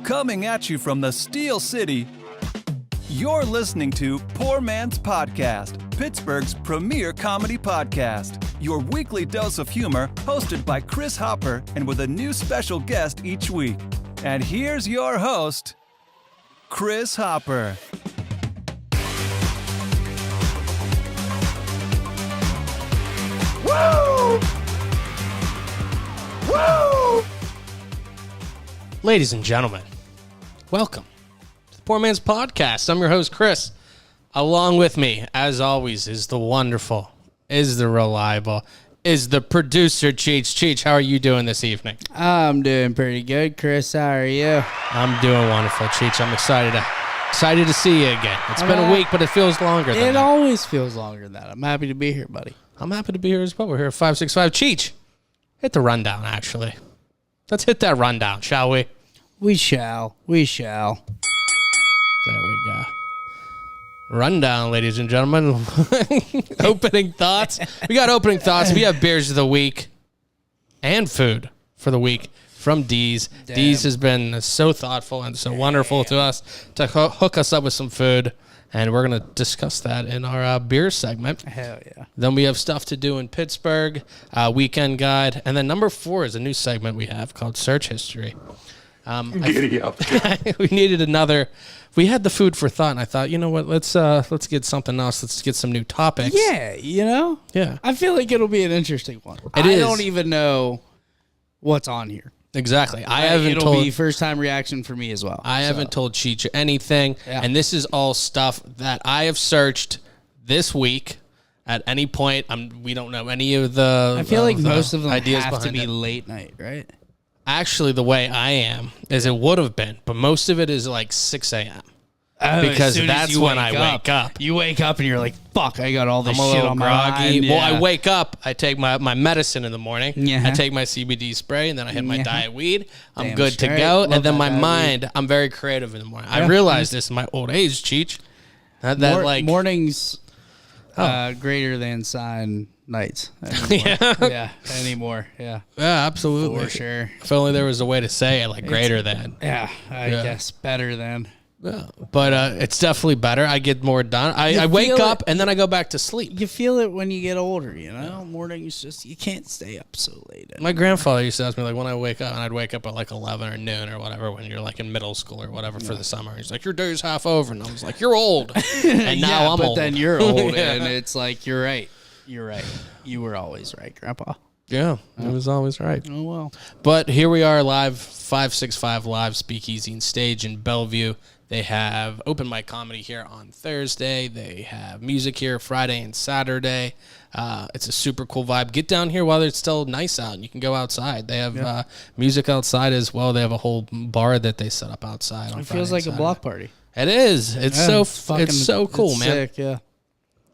Coming at you from the Steel City, you're listening to Poor Man's Podcast, Pittsburgh's premier comedy podcast. Your weekly dose of humor, hosted by Chris Hopper and with a new special guest each week. And here's your host, Chris Hopper. Woo! Woo! Ladies and gentlemen, welcome to the Poor Man's Podcast. I'm your host, Chris. Along with me, as always, is the wonderful, is the reliable, is the producer, Cheech. Cheech, how are you doing this evening? I'm doing pretty good, Chris. How are you? I'm doing wonderful, Cheech. I'm excited to see you again. It's been a week, but it feels longer than that. It always feels longer than that. I'm happy to be here, buddy. I'm happy to be here as well. We're here at 565. Cheech, hit the rundown, actually. Let's hit that rundown, shall we? We shall. We shall. There we go. Rundown, ladies and gentlemen. Opening thoughts. We got opening thoughts. We have beers of the week and food for the week from Dee's. Damn. Dee's has been so thoughtful and so wonderful to us to hook us up with some food. And we're going to discuss that in our beer segment. Hell yeah. Then we have stuff to do in Pittsburgh, weekend guide. And then number 4 is a new segment we have called Search History. Giddy up. We needed another. We had the food for thought, and I thought, you know what? Let's get something else. Let's get some new topics. Yeah, you know? Yeah. I feel like it'll be an interesting one. I don't even know what's on here. Exactly. It'll be first time reaction for me as well. I haven't told Cheech anything, and this is all stuff that I have searched this week. At any point, we don't know any of the. I feel like most of them ideas have to be it. late night, right? Actually, the way I am is it would have been, but most of it is like 6 a.m. Because that's when I wake up. You wake up and you're like, fuck, I got all this I'm a shit little on groggy. my mind. Well, I wake up, I take my medicine in the morning, Yeah. I take my CBD spray, and then I hit my diet weed. I'm Damn good straight. to go. Love And then that my diet mind, I'm very creative in the morning. I realize this in my old age, Cheech. Mornings greater than sign nights. Yeah, anymore. Yeah, absolutely. for sure. If only there was a way to say it, like greater than. Yeah, I guess better than. Yeah. But it's definitely better. I get more done. I wake up and then I go back to sleep. You feel it when you get older, you know? Mornings just, you can't stay up so late. My grandfather used to ask me, like, when I wake up, and I'd wake up at like 11 or noon or whatever when you're like in middle school or whatever for the summer. He's like, your day's half over. And I was like, you're old. And now I'm old. But then you're old, and it's like, you're right. You're right. You were always right, Grandpa. Yeah, it was always right. Oh, well. But here we are live, 565 Live Speakeasy and Stage in Bellevue. They have open mic comedy here on Thursday. They have music here Friday and Saturday. It's a super cool vibe. Get down here while it's still nice out, and you can go outside. They have music outside as well. They have a whole bar that they set up outside on Friday. It feels like a block party. It is. It's so cool, it's man. Sick, yeah.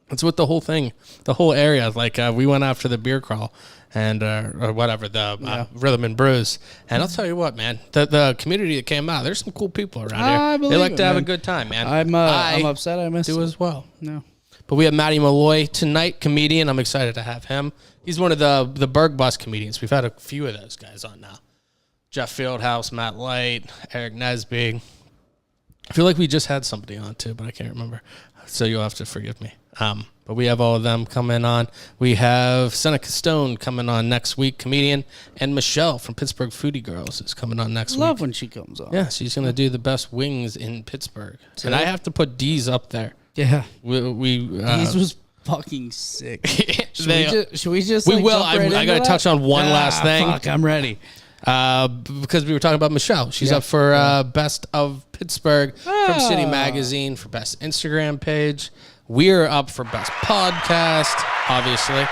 It's with the whole thing, the whole area. Like we went after the beer crawl and or whatever, the Rhythm and Brews. And I'll tell you what, man, the community that came out, there's some cool people around here. I believe they like to have man. a good time, man. I'm upset I missed it. as well. No. But we have Matty Malloy tonight, comedian. I'm excited to have him. He's one of the Berg Bus comedians. We've had a few of those guys on now. Jeff Fieldhouse, Matt Light, Eric Nesby. I feel like we just had somebody on too, but I can't remember. So you'll have to forgive me. But we have all of them coming on. We have Seneca Stone coming on next week, comedian, and Michelle from Pittsburgh Foodie Girls is coming on next week. Love when she comes on. Yeah, she's going to do the best wings in Pittsburgh. And I have to put D's up there. Yeah. These was fucking sick. Should we just we like, will. jump right I got to touch on one last thing. Fuck, I'm ready. Because we were talking about Michelle. She's up for Best of Pittsburgh from City Magazine for Best Instagram page. We're up for Best Podcast, obviously.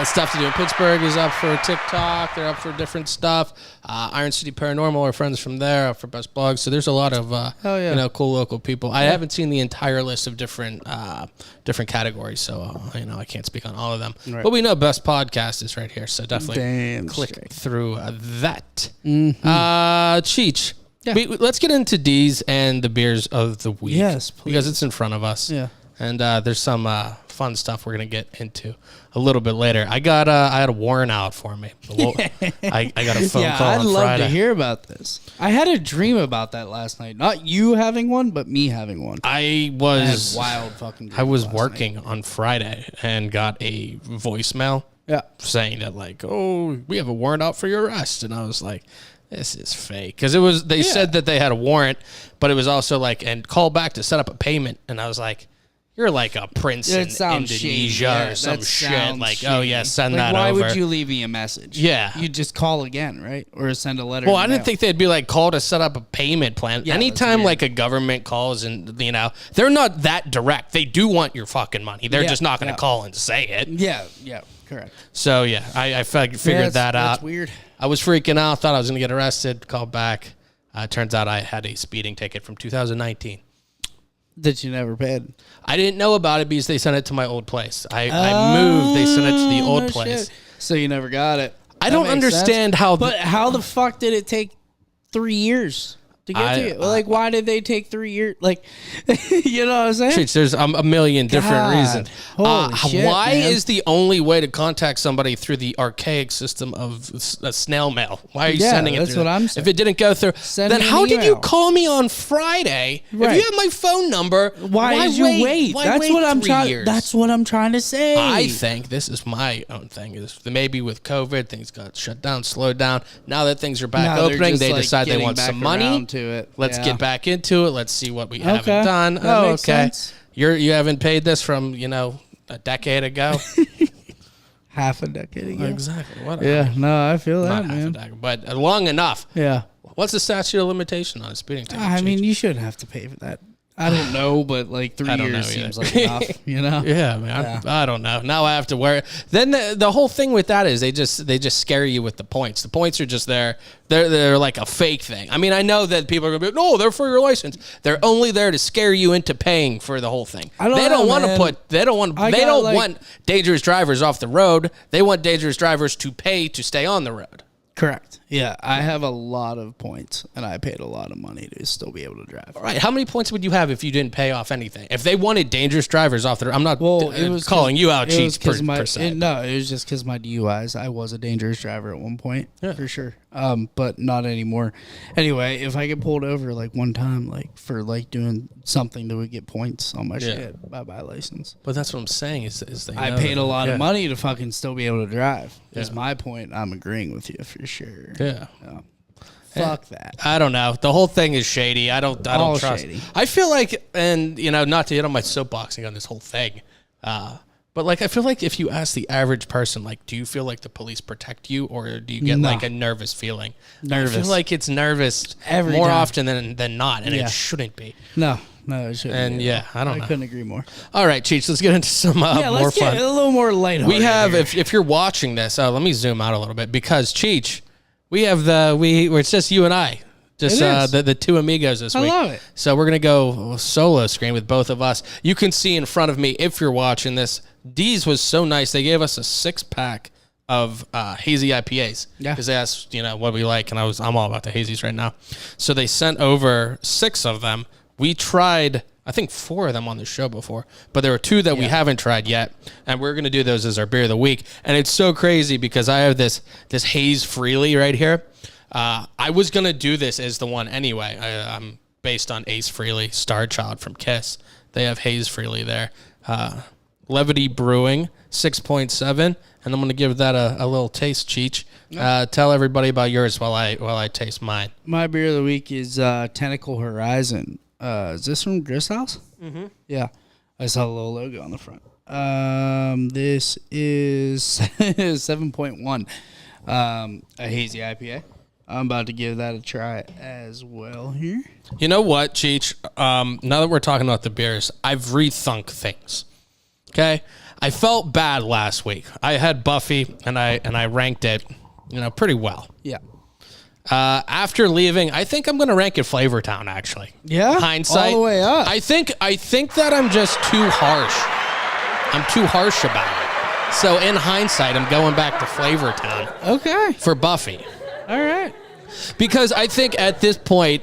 Stuff to Do in Pittsburgh is up for TikTok. They're up for different stuff. Iron City Paranormal, our friends from there, up for Best Blog. So there's a lot of cool local people. I haven't seen the entire list of different categories, so I can't speak on all of them. Right. But we know Best Podcast is right here, so definitely click through that. Mm-hmm. Cheech. Yeah. Let's get into D's and the beers of the week. Yes, please. Because it's in front of us. Yeah. And there's some fun stuff we're going to get into a little bit later. I had a warrant out for me. I got a phone call on Friday. I'd love to hear about this. I had a dream about that last night. Not you having one, but me having one. I had wild fucking dream. I was working on Friday and got a voicemail saying that, like, oh, we have a warrant out for your arrest. And I was like, this is fake. Because they said that they had a warrant, but it was also like, and call back to set up a payment. And I was like, you're like a prince in Indonesia or some shit. Like, shady. Oh, yeah, send that over. Why would you leave me a message? Yeah. You'd just call again, right? Or send a letter. Well, I didn't think they'd be like, call to set up a payment plan. Yeah, anytime like a government calls and, you know, they're not that direct. They do want your fucking money. They're just not going to call and say it. Yeah, correct. So, yeah, I figured that out. That's weird. I was freaking out, thought I was going to get arrested, called back. Turns out I had a speeding ticket from 2019. That you never paid. I didn't know about it because they sent it to my old place. I moved. They sent it to the old place. Shit. So you never got it. I don't understand how. But how the fuck did it take 3 years to get to you? Like, why did they take 3 years? Like, you know what I'm saying? There's a million different reasons. Holy shit, why man. is the only way to contact somebody through the archaic system of snail mail? Why are you sending it? That's what I'm saying. If it didn't go through, then how did you call me on Friday? Right. If you have my phone number, why did you wait? That's what I'm trying. That's what I'm trying to say. I think this is my own thing. Is maybe with COVID, things got shut down, slowed down. Now that things are back opening, they decide they want some money. Let's get back into it. Let's see what we haven't done. Oh, okay. Sense. You haven't paid this from, you know, a decade ago. Half a decade ago. Exactly. What? Yeah. No, I feel that, not man. Half a decade, but long enough. Yeah. What's the statute of limitation on a speeding ticket? I mean, you shouldn't have to pay for that. I don't know, but like 3 years seems like enough, you know? Yeah, man. I don't know. Now I have to wear it. Then the whole thing with that is they just scare you with the points. The points are just there. They're like a fake thing. I mean, I know that people are going to be, no, they're for your license. They're only there to scare you into paying for the whole thing. They don't want dangerous drivers off the road. They want dangerous drivers to pay to stay on the road. Correct. Yeah, I have a lot of points, and I paid a lot of money to still be able to drive. All right, how many points would you have if you didn't pay off anything? If they wanted dangerous drivers off the road, I'm not calling you out cheats per se. No, it was just because my DUIs. I was a dangerous driver at one point, for sure, but not anymore. Anyway, if I get pulled over like one time, like for like doing something that would get points on my shit, bye-bye license. But that's what I'm saying is I paid a lot of money to fucking still be able to drive. Is my point. I'm agreeing with you for sure. Yeah. Fuck that. I don't know. The whole thing is shady. I don't trust. Shady. I feel like, and you know, not to hit on my soapboxing on this whole thing, but like I feel like if you ask the average person, like, do you feel like the police protect you, or do you get like a nervous feeling? Nervous. I feel like it's nervous more often than not, and it shouldn't be. No, it shouldn't. And be. I don't know. I couldn't agree more. All right, Cheech, let's get into some more fun. Let's get a little more lighthearted. We have, if you're watching this, let me zoom out a little bit because Cheech, we have it's just you and I. Just the two amigos this week. I love it. So we're going to go solo screen with both of us. You can see in front of me, if you're watching this, D's was so nice. They gave us a 6-pack of hazy IPAs. Yeah. Because they asked, what we like, and I'm all about the hazies right now. So they sent over 6 of them. We tried, I think, 4 of them on the show before, but there were 2 that we haven't tried yet, and we're going to do those as our beer of the week. And it's so crazy because I have this Haze Freely right here. I was going to do this as the one anyway. I'm based on Ace Frehley, Star Child from Kiss. They have Haze Freely there. Levity Brewing, 6.7, and I'm going to give that a little taste, Cheech. Tell everybody about yours while I taste mine. My beer of the week is Tentacle Horizon. Is this from Grist House? Mm-hmm. Yeah. I saw the little logo on the front. This is 7.1, a hazy IPA. I'm about to give that a try as well here. You know what, Cheech? Now that we're talking about the beers, I've rethunk things. Okay? I felt bad last week. I had Buffy, and I ranked it, pretty well. Yeah. After leaving, I think I'm going to rank it Flavor Town, actually. Yeah? Hindsight. All the way up. I think that I'm just too harsh. I'm too harsh about it. So in hindsight, I'm going back to Flavor Town. Okay. For Buffy. All right. Because I think at this point,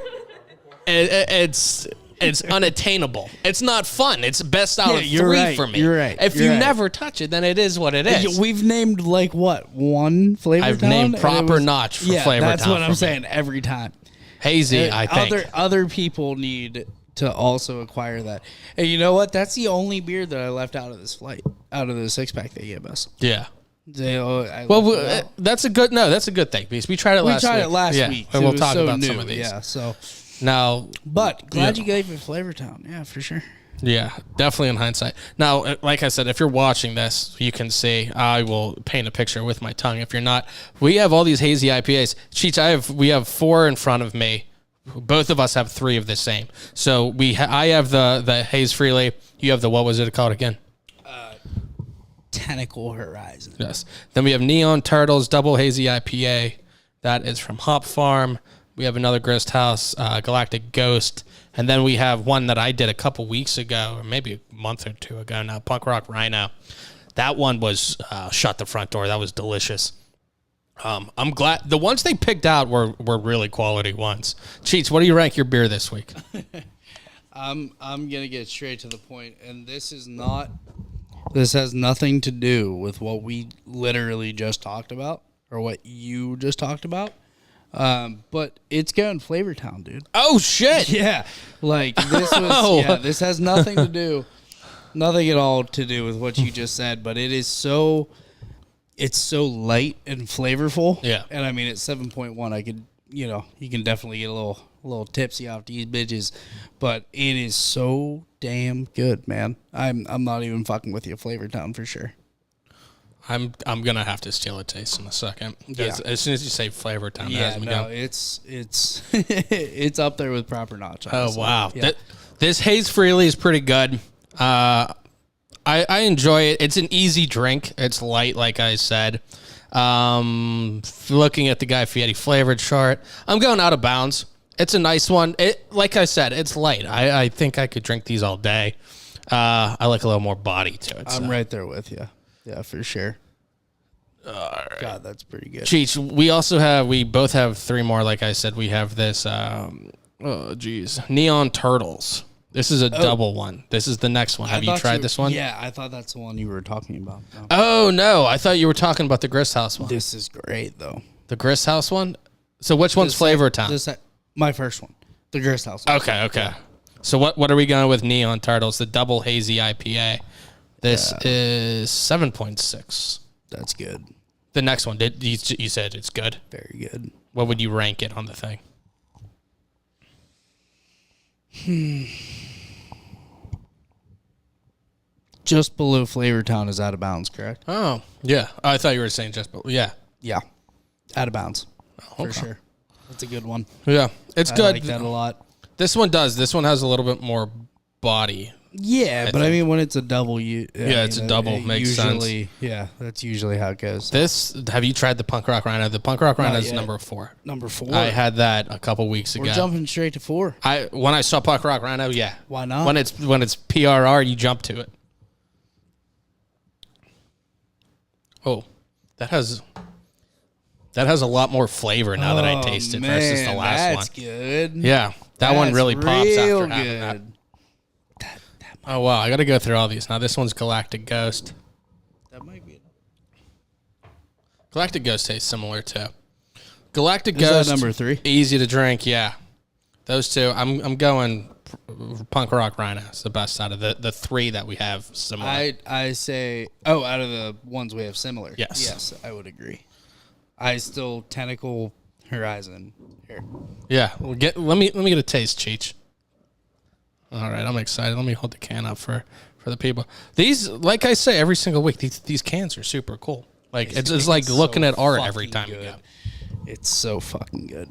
it's it's unattainable. It's not fun. It's best out of you're 3 right, for me. you're right, If you're you right. never touch it, then it is what it is. We've named like what, one flavor I've town? named And it proper was- notch for yeah, flavor that's town what for I'm me. saying every time. Hazy, I think. Other people need to also acquire that. And you know what? That's the only beer that I left out of this flight, out of the 6-pack they gave us. Yeah. I Well, left it out. that's a good thing because we tried it last week. We tried it last Yeah, week. and It we'll was talk so about new, some of these. Yeah, so. Now, But glad you gave it Flavor Town. Yeah, for sure. yeah, definitely in hindsight. Now, like I said, if you're watching this, you can see I will paint a picture with my tongue. If you're not, we have all these hazy IPAs. Cheech, we have 4 in front of me. Both of us have 3 of the same. So I have the Haze Freely. You have the, what was it called again? Tentacle Horizon. Yes. Then we have Neon Turtles Double Hazy IPA. That is from Hop Farm. We have another Grist House, Galactic Ghost. And then we have one that I did a couple weeks ago, or maybe a month or 2 ago now, Punk Rock Rhino. That one was shut the front door. That was delicious. I'm glad the ones they picked out were really quality ones. Cheats, what do you rank your beer this week? I'm gonna get straight to the point, and this has nothing to do with what we literally just talked about or what you just talked about. But it's going Flavor Town, dude. Oh shit! Yeah, like this was. Oh. Yeah, this has nothing at all to do with what you just said. But it is so. It's so light and flavorful. Yeah. And I mean, at 7.1, I could, you can definitely get a little tipsy off these bitches, but it is so damn good, man. I'm not even fucking with you, Flavor Town for sure. I'm gonna have to steal a taste in a second. Yeah. As soon as you say Flavor Town, it Yeah, has me no, going. it's it's up there with proper notch. Oh honestly. wow, Yeah. this Haze Freely is pretty good. I enjoy it. It's an easy drink. It's light, like I said. Looking at the Guy Fieri flavored chart, I'm going out of bounds. It's a nice one. Like I said, it's light. I think I could drink these all day. I like a little more body to it. I'm right there with you. Yeah, for sure. God, that's pretty good. Cheech, we both have 3 more. Like I said, we have this, Neon Turtles. This is a double one. This is the next one. Have you tried this one? Yeah, I thought that's the one you were talking about. No. Oh, no. I thought you were talking about the Grist House one. This is great, though. The Grist House one? So which one's Flavor Town? My first one. The Grist House. Okay. So what are we going with Neon Turtles? The double hazy IPA. This is 7.6. That's good. The next one, you said it's good? Very good. What would you rank it on the thing? Just below Flavor Town is out of bounds, correct? Oh, yeah. I thought you were saying just below. Yeah. Yeah. Out of bounds. For Okay. sure. That's a good one. Yeah. It's I good. like that a lot. This one does. This one has a little bit more body. Yeah, but I mean, when it's a double, it's a double, makes sense. Yeah, that's usually how it goes. Have you tried the Punk Rock Rhino? The Punk Rock Rhino is yet. number 4. Number 4. I had that a couple weeks ago. We're jumping straight to 4. When I saw Punk Rock Rhino, yeah. Why not? When it's PRR, you jump to it. Oh, that has a lot more flavor now that I taste it versus the last one. That's good. Yeah, that one really pops real after having that. good. Oh wow, I got to go through all these now. This one's Galactic Ghost. That might be it. Galactic Ghost tastes similar too. Galactic Is Ghost, that number 3? easy to drink. Yeah, those two. I'm going Punk Rock Rhino. It's the best out of the 3 that we have similar. I say, out of the ones we have similar. Yes. Yes, I would agree. I still Tentacle Horizon here. Yeah, let me get a taste, Cheech. All right, I'm excited. Let me hold the can up for the people. These, like I say every single week, these cans are super cool. Like it's like looking at art every time you go. It's so fucking good.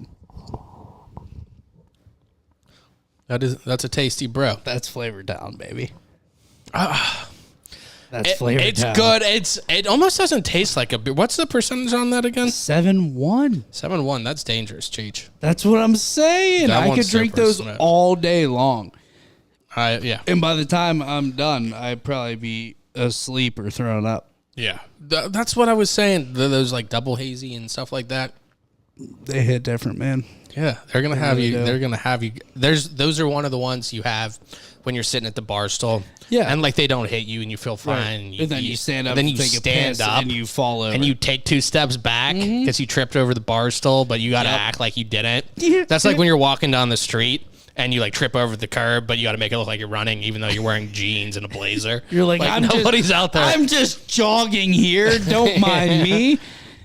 That's a tasty bro. That's Flavor Town, baby. That's Flavor It's Town. good. It almost doesn't taste like a beer. What's the percentage on that again? 7.1. 7.1. That's dangerous, Cheech. That's what I'm saying. That I one's could drink super those smooth. all day long. Yeah. And by the time I'm done, I'd probably be asleep or thrown up. Yeah. That's what I was saying. Those like double hazy and stuff like that. They hit different, man. Yeah, they're gonna have really you. do. They're gonna have you. Those are one of the ones you have when you're sitting at the bar stool. Yeah. and like they don't hit you, and you feel fine. Right. And then you stand up. Then and you take a stand piss, up, and you fall over, and you take 2 steps back because you tripped over the bar stool, but you gotta act like you didn't. That's like when you're walking down the street. And you like trip over the curb, but you got to make it look like you're running, even though you're wearing jeans and a blazer. You're like nobody's out there. I'm just jogging here. Don't mind me.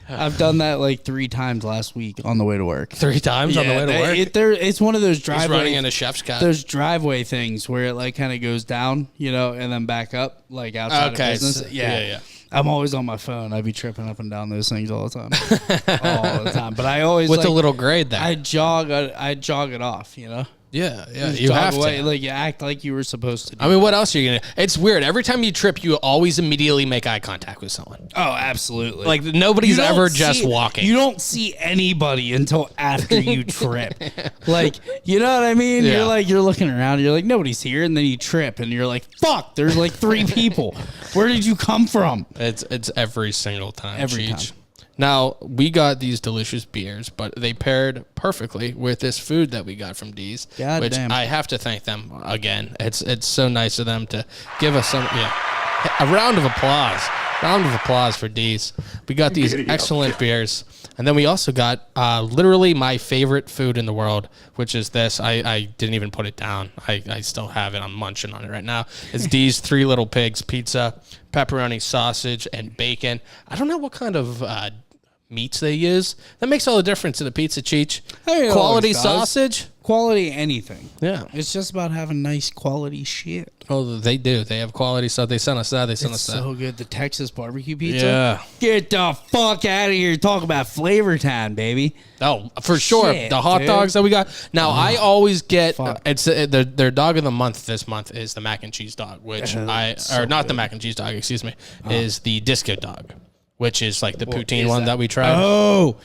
I've done that like 3 times last week on the way to work. 3 times on the way to work. It's one of those He's driveway. running in a chef's cut. Those driveway things where it like kind of goes down, and then back up like outside of business. So, yeah. I'm always on my phone. I be tripping up and down those things all the time, all the time. But I always with a little grade there. I jog it off, Yeah, Just you jog have away, to. like you act like you were supposed to do. I mean, what else are you gonna? It's weird. Every time you trip, you always immediately make eye contact with someone. Oh, absolutely. Like nobody's You don't ever just see- walking. You don't see anybody until after you trip. Like, you know what I mean? Yeah. You're looking around, you're like, nobody's here, and then you trip, and you're like, fuck, there's like 3 people. Where did you come from? It's every single time. Every Cheech. time. Now we got these delicious beers, but they paired perfectly with this food that we got from D's. God which damn. I have to thank them again. It's so nice of them to give us some. Yeah, a round of applause. Round of applause for D's. We got these excellent beers. And then we also got literally my favorite food in the world, which is this. I didn't even put it down. I still have it. I'm munching on it right now. It's D's 3 Little Pigs pizza, pepperoni, sausage, and bacon. I don't know what kind of meats they use. That makes all the difference in the pizza, Cheech. Hey, it Quality always does. sausage. Quality anything. Yeah. It's just about having nice quality shit. Oh, they do. They have quality stuff. They sent us that. They sent It's us that. so good. The Texas barbecue pizza. Yeah. Get the fuck out of here. Talk about flavor time, baby. Oh, for sure. Shit, The hot dude. dogs that we got. Now, I always get fuck. it's their dog of the month this month is the mac and cheese dog, which so not the mac and cheese dog, excuse me, is the disco dog, which is like the poutine is one that we tried. Oh,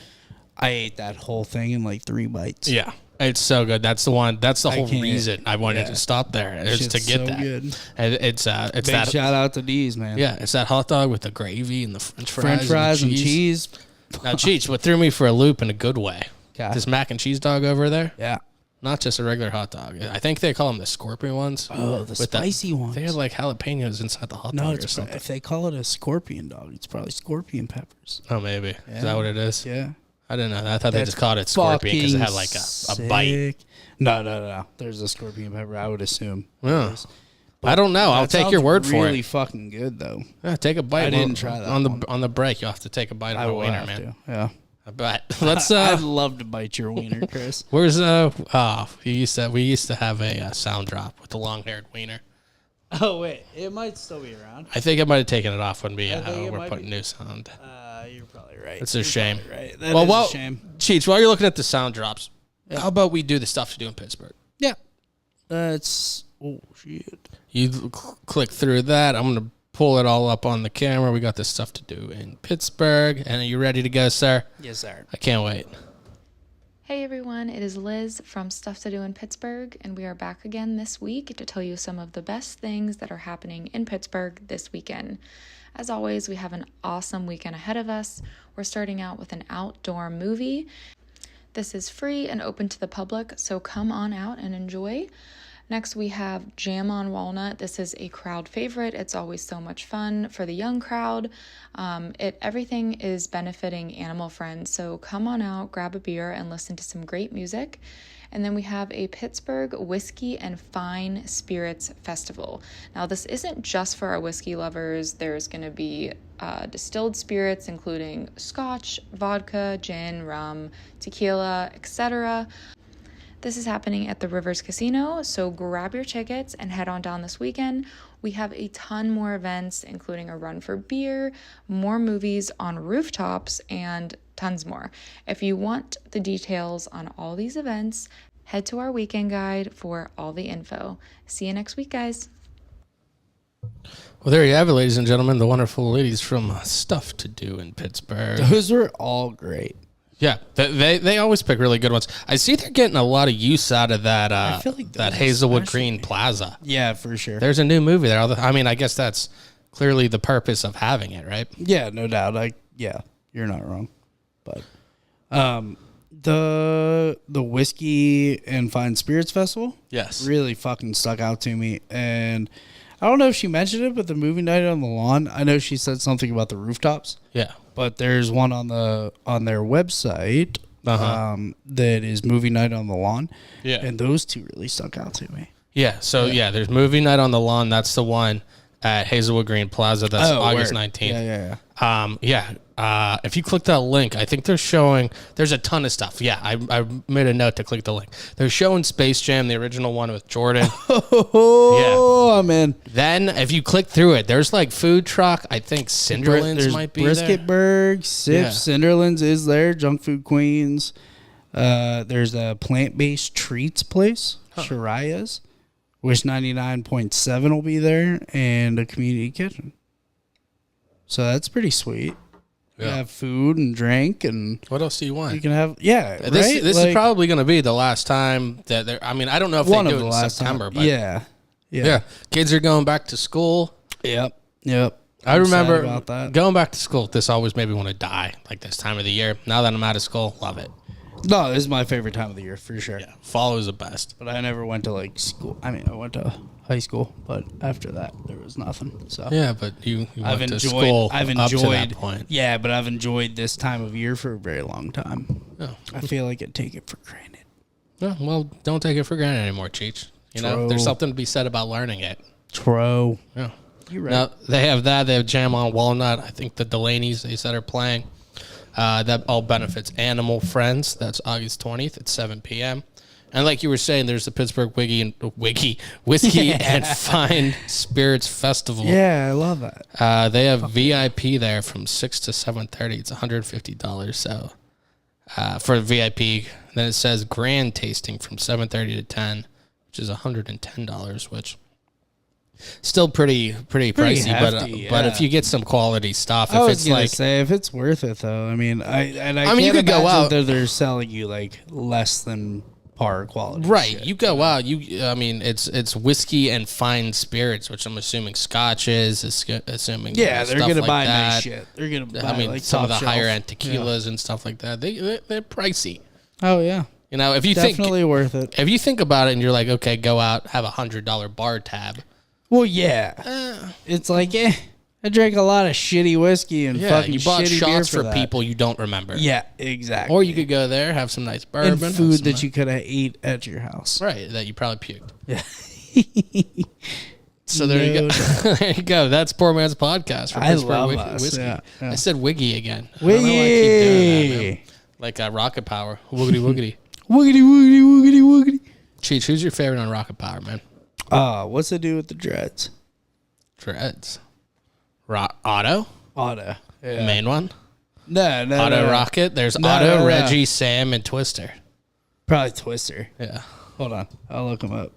I ate that whole thing in like 3 bites. Yeah. It's so good. That's the one. That's the whole can't- reason I wanted to stop there is Shit's to get so that. good. And it's Big that shout out to D's, man. yeah, it's that hot dog with the gravy and the French fries and cheese. Now, Cheech, what threw me for a loop in a good way? 'Kay. This mac and cheese dog over there. Yeah. Not just a regular hot dog. I think they call them the scorpion ones. Oh, the With spicy ones. They had like jalapenos inside the hot No, dog or it's something. if they call it a scorpion dog, it's probably scorpion peppers. Oh, maybe. Is that what it is? Yeah. I didn't know that. I thought they That's just called it scorpion because it had like a bite. sick. No. There's a scorpion pepper, I would assume. Yeah. I don't know. I'll That take your sounds word for Really it. fucking good though. Yeah, take a bite. I didn't try that on one. the break. You'll have to take a bite of I my will wiener, have man. to. Yeah. I bet. Let's I'd love to bite your wiener, Chris. Where's we used to have a sound drop with the long-haired wiener. Oh wait, it might still be around. I think I might have taken it off when we think it were might putting be. new sound. You're probably right. It's a shame. Right. That Well, is a shame. Cheech, while you're looking at the sound drops, how about we do the stuff to do in Pittsburgh? Yeah. That's shit. You click through that. I'm gonna pull it all up on the camera. We got this stuff to do in Pittsburgh, and are you ready to go, sir? Yes, sir. I can't wait. Hey everyone, it is Liz from Stuff to Do in Pittsburgh, and we are back again this week to tell you some of the best things that are happening in Pittsburgh this weekend. As always, we have an awesome weekend ahead of us. We're starting out with an outdoor movie. This is free and open to the public, so come on out and enjoy. Next, we have Jam on Walnut. This is a crowd favorite. It's always so much fun for the young crowd. Everything is benefiting animal friends, so come on out, grab a beer, and listen to some great music. And then we have a Pittsburgh Whiskey and Fine Spirits Festival. Now, this isn't just for our whiskey lovers. There's going to be distilled spirits, including scotch, vodka, gin, rum, tequila, etc. This is happening at the Rivers Casino, so grab your tickets and head on down this weekend. We have a ton more events, including a run for beer, more movies on rooftops, and tons more. If you want the details on all these events, head to our weekend guide for all the info. See you next week, guys. Well, there you have it, ladies and gentlemen. The wonderful ladies from Stuff to Do in Pittsburgh. Those were all great. Yeah, they always pick really good ones. I see they're getting a lot of use out of that feel like that those Hazelwood especially. Green Plaza. Yeah, for sure. There's a new movie there. I mean, I guess that's clearly the purpose of having it, right? Yeah, no doubt. You're not wrong. But The Whiskey and Fine Spirits Festival. Yes. Really fucking stuck out to me. And I don't know if she mentioned it, but the movie night on the lawn, I know she said something about the rooftops. Yeah. But there's one on their website that is movie night on the lawn. Yeah. And those two really stuck out to me. Yeah. So, there's movie night on the lawn. That's the one at Hazelwood Green Plaza. That's August 19th. If you click that link, I think there's a ton of stuff. Yeah, I made a note to click the link. They're showing Space Jam, the original one with Jordan. Oh, I'm in. Then if you click through it, there's like food truck. I think Cinderlands might be Brisket there. Berg, Sips, Cinderlands is there. Junk Food Queens. There's a plant-based treats place, Shariah's. Wish 99.7 will be there, and a community kitchen. So that's pretty sweet. You have food and drink, and what else do you want? you can have This is probably going to be the last time that they're. I mean, I don't know if they do it in September, but yeah. Kids are going back to school. Yep. I remember about that. going back to school. This always made me want to die, like this time of the year. Now that I'm out of school, love it. No, this is my favorite time of the year for sure. Yeah, fall is the best. But I never went to like school. I mean, I went to high school, but after that, there was nothing. So yeah, but you I've went enjoyed. to school I've up to enjoyed. that point. Yeah, but I've enjoyed this time of year for a very long time. Oh. I feel like I take it for granted. Oh, well, don't take it for granted anymore, Cheech. You know, there's something to be said about learning it. True. Yeah. You're right. Now, they have that. They have Jam on Walnut. I think the Delaney's, they said, are playing. That all benefits Animal Friends. That's August 20th at 7 p.m. And like you were saying, there's the Pittsburgh Whiskey and Fine Spirits Festival. Yeah, I love that. They have VIP there from 6 to 7:30. It's $150. So for VIP, then it says grand tasting from 7:30 to 10, which is $110, which still pretty pricey. Hefty, but if you get some quality stuff, I if was it's gonna like say if it's worth it though. I mean, I mean, you can't could go imagine out- that they're selling you like less than par quality. right, shit. you go out. I mean, it's whiskey and fine spirits, which I'm assuming Scotch is. Assuming Yeah, they're stuff gonna like buy that. nice shit. They're gonna buy I mean, like some of the top shelf. higher end tequilas and stuff like that. They're pricey. Oh yeah, You know, if you definitely worth it. if you think about it and you're like, okay, go out, have $100 bar tab. Well, yeah, it's like I drank a lot of shitty whiskey and Yeah, fucking you bought shitty beer shots for that. people you don't remember. Yeah, exactly. Or you could go there, have some nice bourbon. and have food some that you could have ate at your house. right, that you probably puked. Yeah. So there you No go. There you go. That's Poor Man's Podcast for I Pittsburgh love Whiskey. us, yeah. I said Wiggy again. I don't know why I keep doing that, man. Like Rocket Power. Woogity woogity. Woogity woogity woogity woogity. Cheech, who's your favorite on Rocket Power, man? What's it do with the dreads? Dreads. Otto? Otto. The main one? No. Otto Rocket? There's No, Otto, no. Reggie, Sam, and Twister. Probably Twister. Yeah. Hold on. I'll look him up.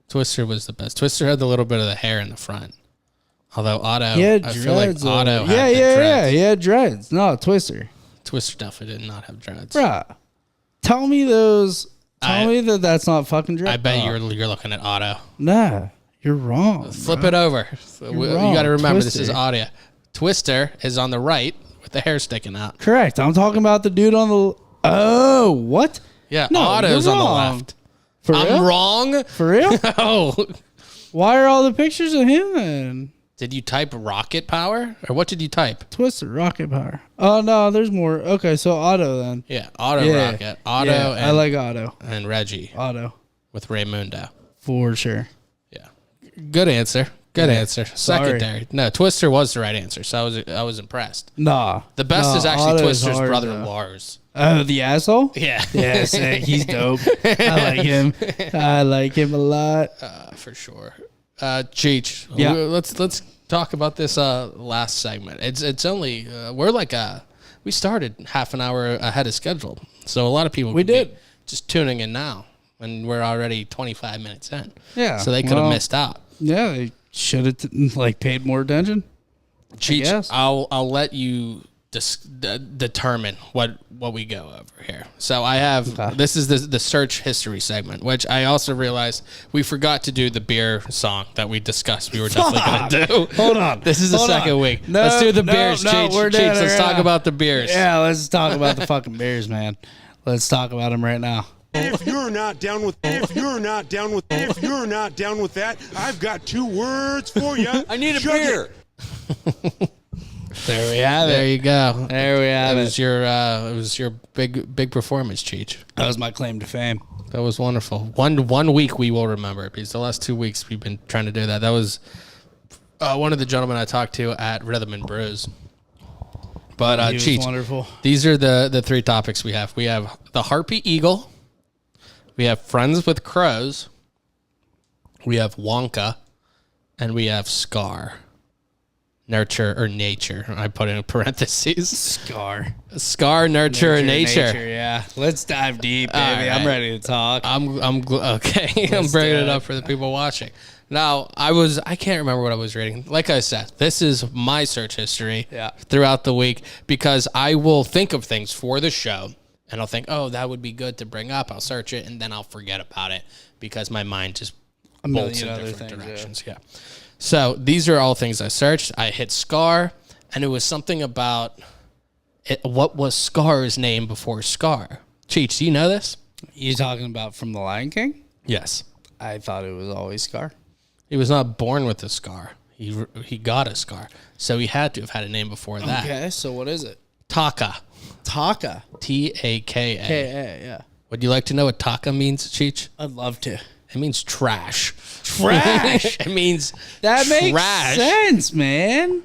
Twister was the best. Twister had the little bit of the hair in the front. Although Otto, Yeah, I dreads. feel like Otto had the Yeah. dreads. He had dreads. No, Twister. Twister definitely did not have dreads. Bruh. Tell me those. Tell me that's not fucking dreads. I bet you're looking at Otto. Nah, you're wrong. Flip it over. You wrong. got to remember this is Twister. audio. Twister is on the right with the hair sticking out. Correct. I'm talking about the dude on the. Oh, what? Yeah, No, Otto's you're on the wrong. left. For I'm real? wrong. For real? Oh, Why are all the pictures of him then? did you type Rocket Power or what did you type? Twister, Rocket Power. Oh no, there's more. Okay, so Otto then. Yeah, Otto Yeah. Rocket, Otto, Yeah, and, I like Otto. and Reggie Otto with Raymundo. for sure. Yeah, good answer. Good answer. Sorry. Secondary. No, Twister was the right answer, so I was impressed. Nah. The best Nah, is actually Otto's Twister's hard, brother though. Lars. Oh, the asshole? Yeah, Yeah, sick. He's dope. I like him. I like him a lot. for sure. Cheech, Yeah. let's talk about this last segment. It's only we started half an hour ahead of schedule, so a lot of people We could be did. just tuning in now, and we're already 25 minutes in. Yeah, so they could have well, missed out. Yeah, they should have paid more attention. Cheech, guess. I'll let you determine what we go over here. So I have this is the search history segment, which I also realized we forgot to do the beer song that we discussed. We were definitely going to do. Hold on. This is the Hold second on. week. No, Let's do the no, beers, no, Cheech. we're doing Cheech, it let's right talk now. about the beers. Yeah, let's talk about the fucking Bears, man. Let's talk about him right now. If you're not down with that, I've got 2 words for you. I need a beer. There we have it. There you go. There we have It was your big performance, Cheech. That was my claim to fame. That was wonderful. One week we will remember it because the last 2 weeks we've been trying to do that. That was one of the gentlemen I talked to at Rhythm and Brews. But He was Cheech, wonderful. these are the 3 topics we have. We have the Harpy Eagle. We have Friends with Crows. We have Wonka. And we have Scar. Nurture or nature. I put in parentheses. Scar. Scar, nurture, or nature. Yeah. Let's dive deep, baby. All right. I'm ready to talk. Okay. I'm bringing it up for the people watching. Now, I can't remember what I was reading. Like I said, this is my search history throughout the week because I will think of things for the show and I'll think, oh, that would be good to bring up. I'll search it and then I'll forget about it because my mind just bolts in different directions. Yeah. So these are all things I searched. I hit Scar and it was something about what was Scar's name before Scar. Cheech, do you know this? You talking about from The Lion King? Yes. I thought it was always Scar. He was not born with a scar. He got a scar. So he had to have had a name before that. Okay, so what is it? Taka. Taka. Taka. K-A, yeah. Would you like to know what Taka means, Cheech? I'd love to. It means trash. Trash? It means That makes trash. sense, man.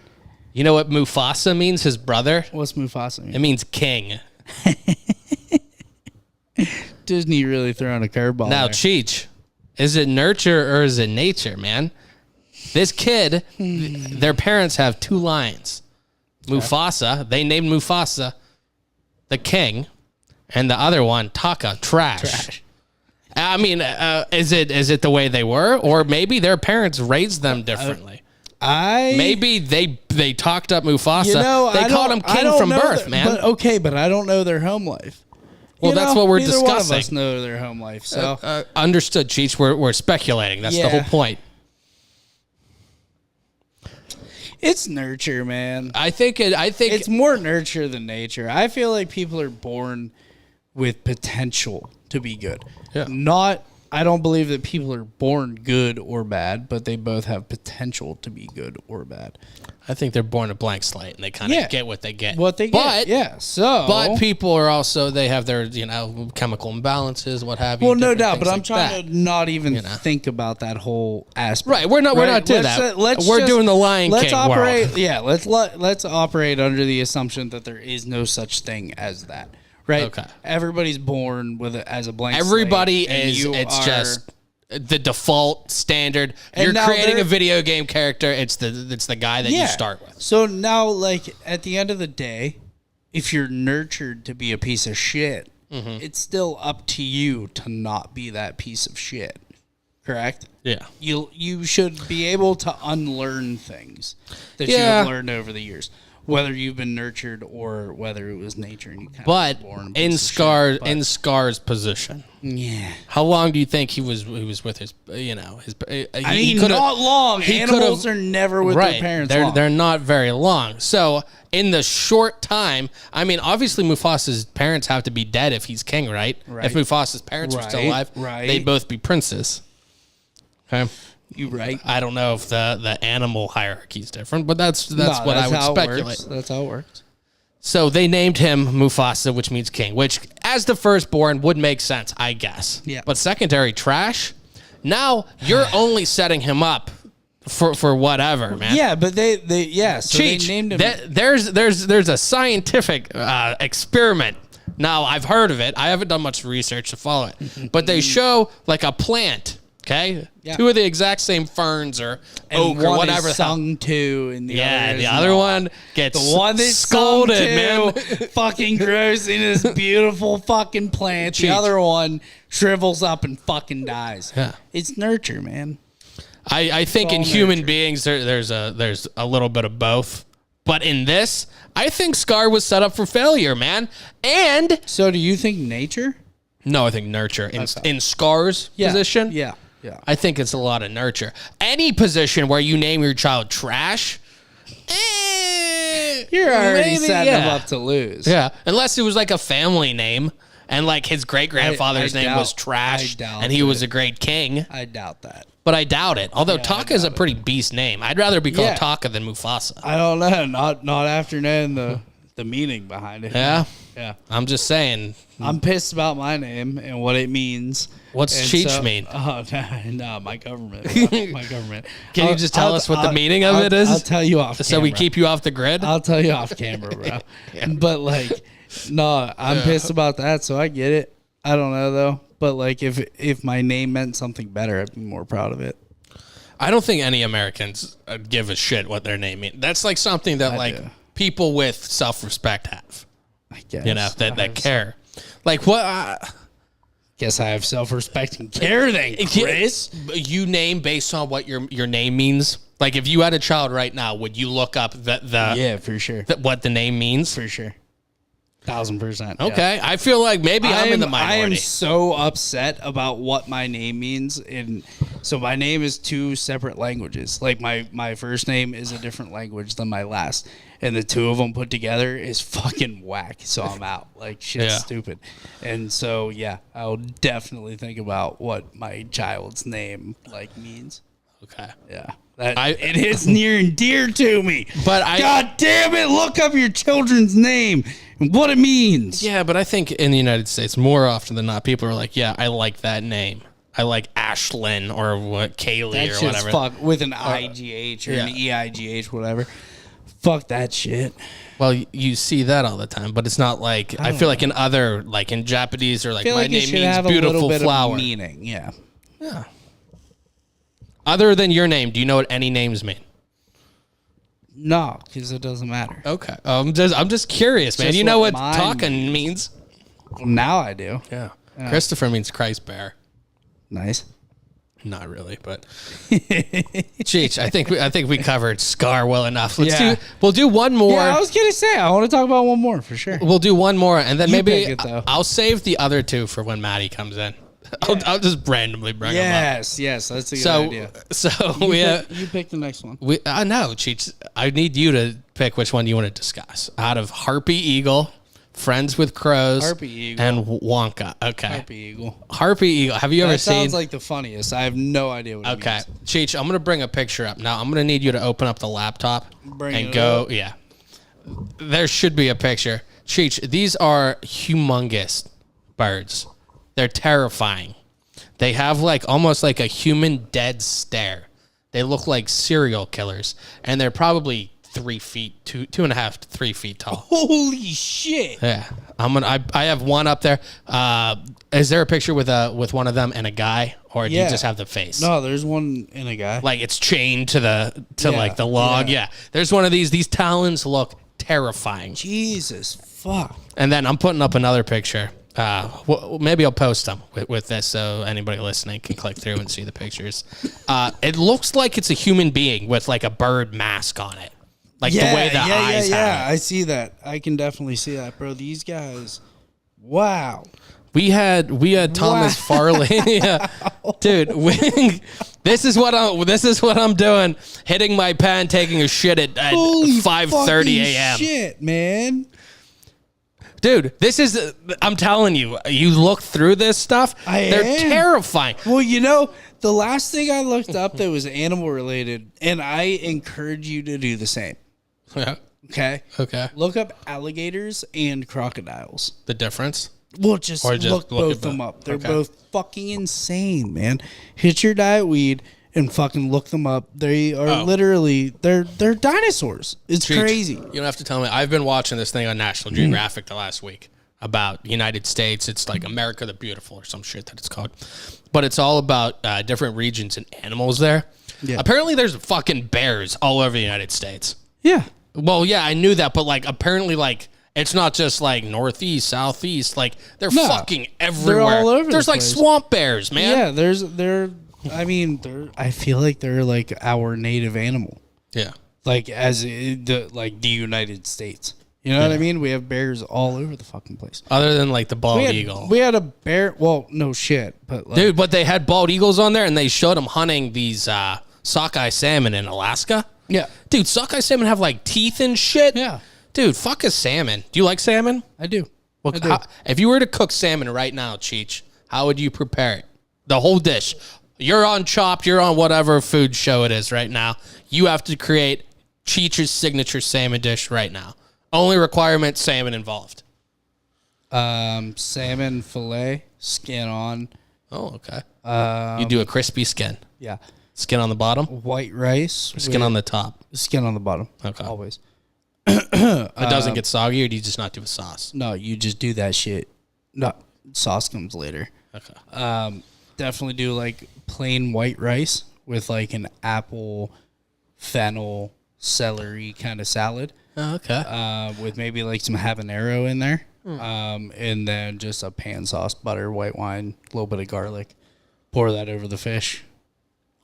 You know what Mufasa means, his brother? What's Mufasa mean? It means king. Disney really throwing a curveball Now, there. Cheech, is it nurture or is it nature, man? This kid, their parents have 2 lions. Mufasa, they named Mufasa the king, and the other one, Taka, trash. I mean, is it the way they were? Or maybe their parents raised them differently. Maybe they talked up Mufasa. They called him king from birth, man. But I don't know their home life. Well, that's what we're neither discussing. One of us know their home life. So Understood, Cheech. We're speculating. That's the whole point. It's nurture, man. I think It's more nurture than nature. I feel like people are born with potential to be good. Yeah. I don't believe that people are born good or bad, but they both have potential to be good or bad. I think they're born a blank slate and they kind of get what they get. But people are also, they have their, chemical imbalances, what have you. Well, no doubt, things but I'm like trying that. to not even think about that whole aspect. Right, we're not doing that. We're doing the Lion King operate, world. Yeah, let's operate under the assumption that there is no such thing as that. Right? Okay. Everybody's born with as a blank Everybody slate. it's just the default standard. You're creating a video game character. It's the guy that you start with. So now, like, at the end of the day, if you're nurtured to be a piece of shit, it's still up to you to not be that piece of shit. Correct? Yeah. You should be able to unlearn things that you have learned over the years. Whether you've been nurtured or whether it was nature and you kind of born in Scar's position. Yeah. How long do you think he was with his his not long. Animals are never with their parents long. They're not very long. So in the short time, I mean, obviously Mufasa's parents have to be dead if he's king, right? If Mufasa's parents were still alive, they'd both be princes. Okay. You right. I don't know if the animal hierarchy is different, but that's what I would speculate. That's how it works. So they named him Mufasa, which means king, which as the firstborn would make sense, I guess. Yeah. But secondary trash, now you're only setting him up for whatever, man. Yeah, but they so Cheech, they named him. There's a scientific experiment. Now I've heard of it. I haven't done much research to follow it, but they show like a plant. Okay, 2 of the exact same ferns or oak or whatever. Is sung to, and the other one gets the one that's scolded, man. Fucking grows in this beautiful fucking plant. The other one shrivels up and fucking dies. Yeah, it's nurture, man. I think in human beings there's a little bit of both, but in this, I think Scar was set up for failure, man. And so, do you think nature? No, I think nurture in Scar's position. Yeah. I think it's a lot of nurture. Any position where you name your child trash, you're already setting them up to lose. Yeah, unless it was like a family name, And like his great grandfather's name was Trash, and he was a great king. I doubt that. But I doubt it. Although Taka is a pretty beast name. I'd rather be called Taka than Mufasa. I don't know. Not after knowing the meaning behind it. Yeah? Yeah. I'm just saying. I'm pissed about my name and what it means. What's Cheech mean? Oh, no, my government. My government. Can you just tell us what the meaning of it is? I'll tell you off So we keep you off the grid? I'll tell you off camera, bro. But, like, no, I'm pissed about that, so I get it. I don't know, though. But, like, if my name meant something better, I'd be more proud of it. I don't think any Americans give a shit what their name means. That's, like, something that, people with self-respect have. I guess. You know, that care. Like, what... Guess I have self-respect and care then, Chris. You name based on what your name means. Like if you had a child right now, would you look up yeah, for sure. What the name means? For sure. 1,000%. Okay. Yeah. I feel like maybe I'm in the minority. I am so upset about what my name means. And so my name is 2 separate languages. Like my first name is a different language than my last. And the 2 of them put together is fucking whack. So I'm out. Like, shit's stupid. And so, yeah, I'll definitely think about what my child's name, like, means. Okay. Yeah. It is near and dear to me. But God damn it, look up your children's name and what it means. Yeah, but I think in the United States, more often than not, people are like, yeah, I like that name. I like Ashlyn or what, Kaylee that or whatever. Fuck, with an IGH or an EIGH, whatever. Fuck that shit. Well, you see that all the time, but it's not like I feel like in other, like in Japanese or like my name means beautiful flower. Meaning, yeah. Yeah. Other than your name, do you know what any names mean? No, because it doesn't matter. Okay. I'm just curious, man. You know what talking means? Well, now I do. Yeah. Christopher means Christ bear. Nice. Not really, but Cheech, I think we covered Scar well enough. We'll do one more. Yeah, I was gonna say I want to talk about one more for sure. We'll do one more, and then maybe I'll save the other 2 for when Maddie comes in. Yeah. I'll just randomly bring them up. Yes, that's a good idea. So you pick the next one. No, Cheech. I need you to pick which one you want to discuss out of Harpy Eagle, Friends with Crows, Harpy Eagle, and Wonka. Okay, Harpy Eagle. Have you ever seen? That sounds like the funniest. I have no idea what it means. Cheech, I'm gonna bring a picture up now. I'm gonna need you to open up the laptop and go. Up. Yeah, there should be a picture. Cheech, these are humongous birds. They're terrifying. They have like almost like a human dead stare. They look like serial killers, and they're probably 3 feet, 2.5 to 3 feet tall. Holy shit! Yeah, I have one up there. Is there a picture with one of them and a guy, or do you just have the face? No, there's one and a guy. Like it's chained to like the log. Yeah, there's one of these. These talons look terrifying. Jesus fuck! And then I'm putting up another picture. Maybe I'll post them with this so anybody listening can click through and see the pictures. It looks like it's a human being with like a bird mask on it. Like the way the eyes have. Yeah, I see that. I can definitely see that, bro. These guys, wow. We had Thomas Farley. Yeah. Dude, this is what I'm doing. Hitting my pen, taking a shit at 5:30 a.m. Shit, man. Dude, I'm telling you, you look through this stuff, they're terrifying. Well, the last thing I looked up that was animal related, and I encourage you to do the same. Yeah. Okay? Okay. Look up alligators and crocodiles. The difference? Well, just look both of them up. They're both fucking insane, man. Hit your diet weed and fucking look them up. They are literally they're dinosaurs. It's crazy. You don't have to tell me. I've been watching this thing on National Geographic the last week about the United States. It's like America the Beautiful or some shit that it's called. But it's all about different regions and animals there. Yeah. Apparently there's fucking bears all over the United States. Yeah. Well, yeah, I knew that, but like apparently like it's not just like northeast, southeast, like they're fucking everywhere. They're all over. There's like swamp bears, man. Yeah, I feel like they're like our native animal. Yeah. Like as the United States. You know what I mean? We have bears all over the fucking place. Other than like the bald eagle. We had a bear. Well, no shit. But dude, but they had bald eagles on there and they showed them hunting these sockeye salmon in Alaska. Yeah. Dude, sockeye salmon have like teeth and shit. Yeah. Dude, fuck a salmon. Do you like salmon? I do. Well, if you were to cook salmon right now, Cheech, how would you prepare it? The whole dish. You're on Chopped. You're on whatever food show it is right now. You have to create Cheech's signature salmon dish right now. Only requirement, salmon involved. Salmon fillet, skin on. Oh, okay. You do a crispy skin. Yeah. Skin on the bottom? White rice. Skin on the top? Skin on the bottom. Okay. Always. It doesn't get soggy, or do you just not do a sauce? No, you just do that shit. No, sauce comes later. Okay. Definitely do like plain white rice with like an apple, fennel, celery kind of salad. Oh, okay. With maybe like some habanero in there. And then just a pan sauce, butter, white wine, a little bit of garlic. Pour that over the fish.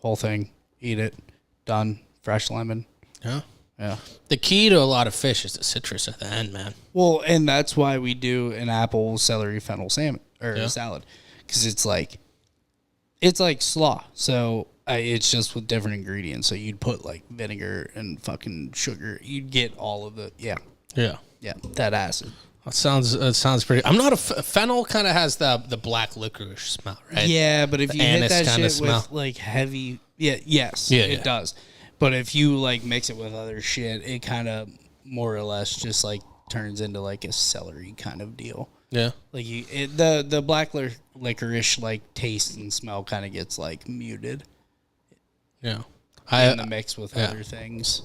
Whole thing. Eat it. Done. Fresh lemon. Yeah. Yeah. The key to a lot of fish is the citrus at the end, man. Well, and that's why we do an apple, celery, fennel salmon or salad, because it's like slaw. So it's just with different ingredients. So you'd put like vinegar and fucking sugar. You'd get all of the yeah, that acid. That sounds pretty. I'm not a fennel. Kind of has the black licorice smell, right? Yeah, but if The you hit anise that kinda shit smell. with like heavy, yes, Yeah, it does. But if you like mix it with other shit, it kind of more or less just like turns into like a celery kind of deal. Yeah. Like the black licorice like taste and smell kind of gets like muted Yeah. in the mix with other things.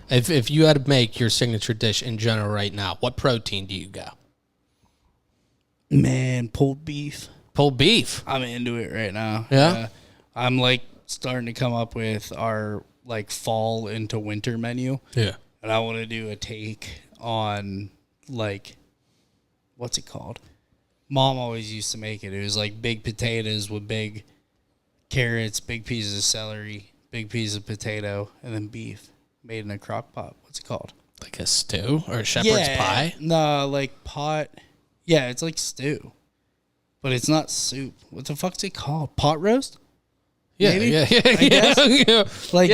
If you had to make your signature dish in general right now, what protein do you go? Man, pulled beef. Pulled beef. I'm into it right now. Yeah? I'm like starting to come up with our like fall into winter menu. Yeah. And I want to do a take on like, what's it called? Mom always used to make it. It was like big potatoes with big carrots, big pieces of celery, big piece of potato, and then beef made in a crock pot. What's it called? Like a stew or a shepherd's pie? No, like pot. Yeah, it's like stew. But it's not soup. What the fuck's it called? Pot roast? Yeah, Maybe? yeah. Like,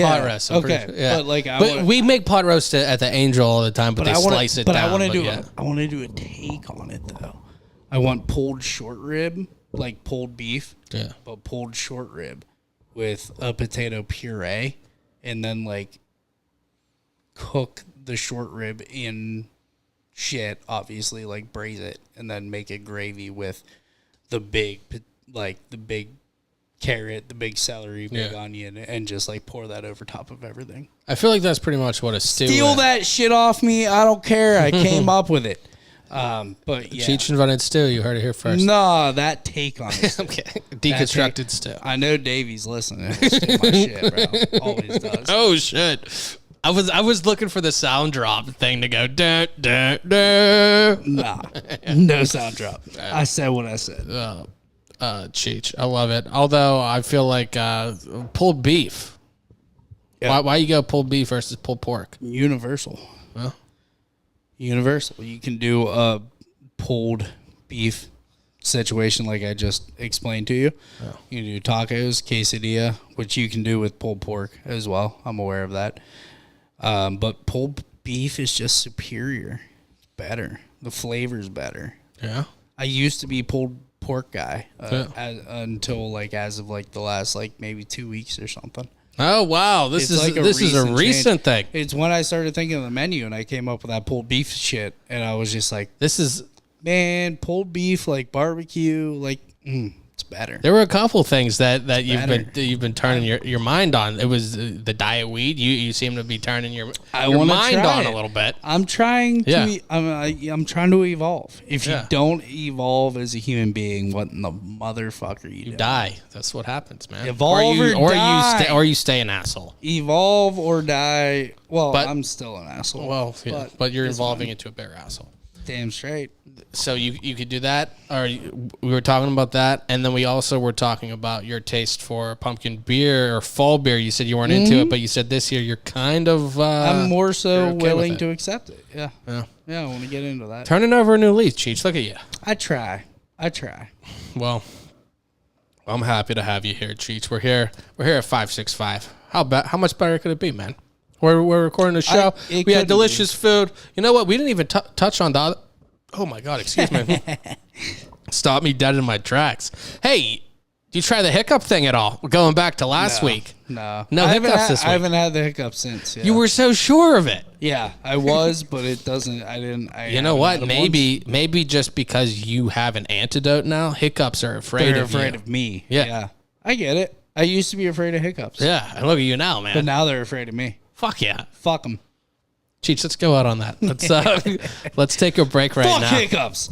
pot roast. Okay, Yeah. but like, we make pot roast at the Angel all the time, but they slice it down. I want to do a take on it though. I want pulled short rib, like pulled beef, but pulled short rib with a potato puree, and then like cook the short rib in shit, obviously, like braise it, and then make a gravy with the big carrot, the big celery, big onion, and just like pour that over top of everything. I feel like that's pretty much what a stew is. Steal that shit off me. I don't care. I came up with it. But yeah. Cheech invented stew. You heard it here first. Nah, that take on it. Okay. Deconstructed stew. I know Davey's listening. Steal my shit, bro. Always does. Oh, shit. I was looking for the sound drop thing to go, duh, duh, duh. Nah. No sound drop. I said what I said. Cheech. I love it. Although I feel like pulled beef. Yeah. Why you go pulled beef versus pulled pork? Universal. Well, Universal. You can do a pulled beef situation like I just explained to you. Oh. You can do tacos, quesadilla, which you can do with pulled pork as well. I'm aware of that. But pulled beef is just superior. It's better. The flavor's better. Yeah. I used to be pulled pork guy until like as of like the last like maybe 2 weeks or something. Oh wow, this is a recent thing. It's when I started thinking of the menu and I came up with that pulled beef shit, and I was just like, man, pulled beef like barbecue, like it's better. There were a couple things that you've been turning your mind on. It was the diet weed. You seem to be turning your mind on a little bit. I'm trying to. I'm trying to evolve. If you don't evolve as a human being, what in the motherfucker you die? That's what happens, man. Evolve or die. Or you stay an asshole. Evolve or die. Well, I'm still an asshole. Well, but you're evolving into a bigger asshole. Damn straight. So you could do that, or we were talking about that, and then we also were talking about your taste for pumpkin beer or fall beer. You said you weren't into it, but you said this year you're kind of. I'm more so willing to accept it. Yeah. I want to get into that. Turning over a new leaf, Cheech. Look at you. I try. Well, I'm happy to have you here, Cheech. We're here at 565. How much better could it be, man? We're recording a show. We had delicious food. You know what? We didn't even touch on Oh my God, excuse me. Stop me dead in my tracks. Hey, did you try the hiccup thing at all? We're going back to last week. No hiccups this week. I haven't had the hiccups since. Yeah. You were so sure of it. Yeah, I was, but it doesn't. I didn't. You know what? Maybe just because you have an antidote now, hiccups are afraid They're of you. afraid of me. Yeah. I get it. I used to be afraid of hiccups. Yeah, and look at you now, man. But now they're afraid of me. Fuck yeah. Fuck them. Cheech, let's go out on that. Let's take a break right now. Fuck hiccups.